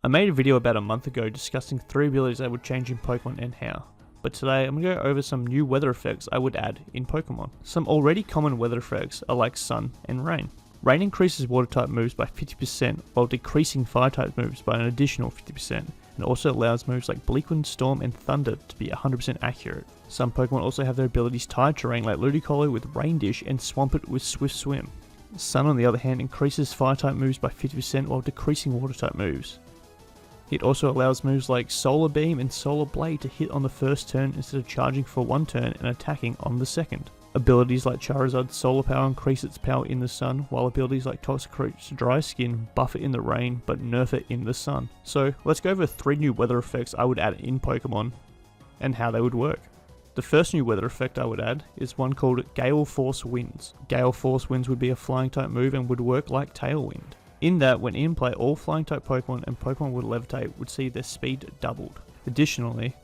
I made a video about a month ago discussing 3 abilities I would change in Pokemon and how, but today I'm going to go over some new weather effects I would add in Pokemon. Some already common weather effects are like Sun and Rain. Rain increases water type moves by 50% while decreasing fire type moves by an additional 50%, and also allows moves like Bleak Wind, Storm and Thunder to be 100% accurate. Some Pokemon also have their abilities tied to rain like Ludicolo with Rain Dish and Swampert with Swift Swim. Sun on the other hand increases fire type moves by 50% while decreasing water type moves. It also allows moves like Solar Beam and Solar Blade to hit on the first turn instead of charging for one turn and attacking on the second. Abilities like Charizard's Solar Power increase its power in the sun, while abilities like Toxicroak's Dry Skin buff it in the rain but nerf it in the sun. So let's go over 3 new weather effects I would add in Pokemon and how they would work. The first new weather effect I would add is one called Gale Force Winds. Gale Force Winds would be a flying type move and would work like Tailwind. In that, when in play, all flying type Pokemon and Pokemon would levitate would see their speed doubled. Additionally,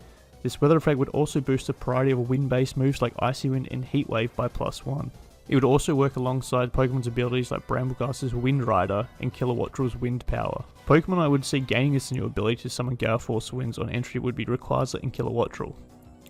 this weather effect would also boost the priority of wind-based moves like Icy Wind and Heat Wave by +1. It would also work alongside Pokemon's abilities like Brambleghast's Wind Rider and Kilowattrel's Wind Power. Pokemon I would see gaining this new ability to summon Gale Force Winds on entry would be Rayquaza and Kilowattrel.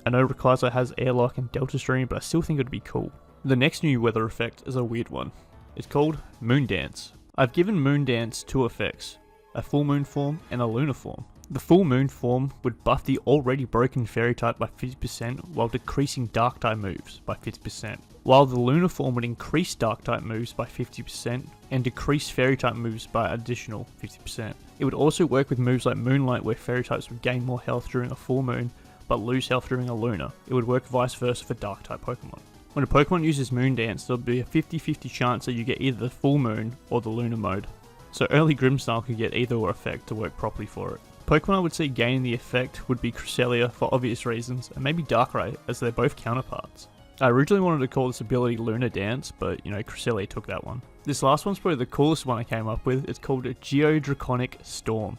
I know Rayquaza has Airlock and Delta Stream, but I still think it would be cool. The next new weather effect is a weird one. It's called Moon Dance. I've given Moon Dance 2 effects, a full moon form and a lunar form. The full moon form would buff the already broken fairy type by 50% while decreasing dark type moves by 50%, while the lunar form would increase dark type moves by 50% and decrease fairy type moves by additional 50%. It would also work with moves like Moonlight where fairy types would gain more health during a full moon but lose health during a lunar. It would work vice versa for dark type Pokemon. When a Pokemon uses Moon Dance, there'll be a 50-50 chance that you get either the full moon or the lunar mode, so early Grimmsnarl could get either effect to work properly for it. Pokemon I would see gaining the effect would be Cresselia for obvious reasons, and maybe Darkrai as they're both counterparts. I originally wanted to call this ability Lunar Dance, but Cresselia took that one. This last one's probably the coolest one I came up with. It's called Geodraconic Storm.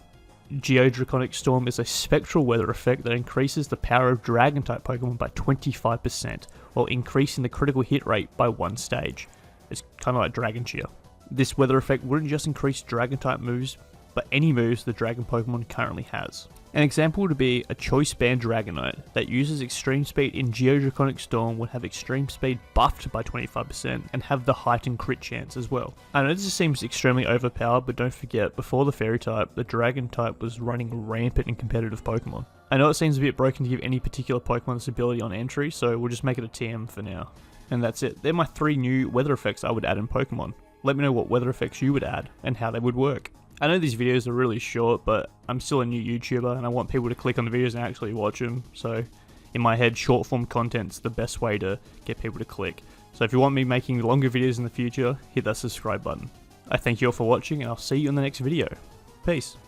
Geodraconic Storm is a spectral weather effect that increases the power of Dragon-type Pokemon by 25%, while increasing the critical hit rate by 1 stage. It's kind of like Dragon Cheer. This weather effect wouldn't just increase Dragon-type moves, but any moves the Dragon Pokemon currently has. An example would be a Choice Band Dragonite that uses Extreme Speed in Geodraconic Storm would have Extreme Speed buffed by 25% and have the heightened crit chance as well. I know this seems extremely overpowered, but don't forget, before the Fairy type, the Dragon type was running rampant in competitive Pokemon. I know it seems a bit broken to give any particular Pokemon this ability on entry, so we'll just make it a TM for now. And that's it. They're my 3 new weather effects I would add in Pokemon. Let me know what weather effects you would add and how they would work. I know these videos are really short, but I'm still a new YouTuber and I want people to click on the videos and actually watch them. So in my head, short form content's the best way to get people to click. So if you want me making longer videos in the future, hit that subscribe button. I thank you all for watching and I'll see you in the next video. Peace.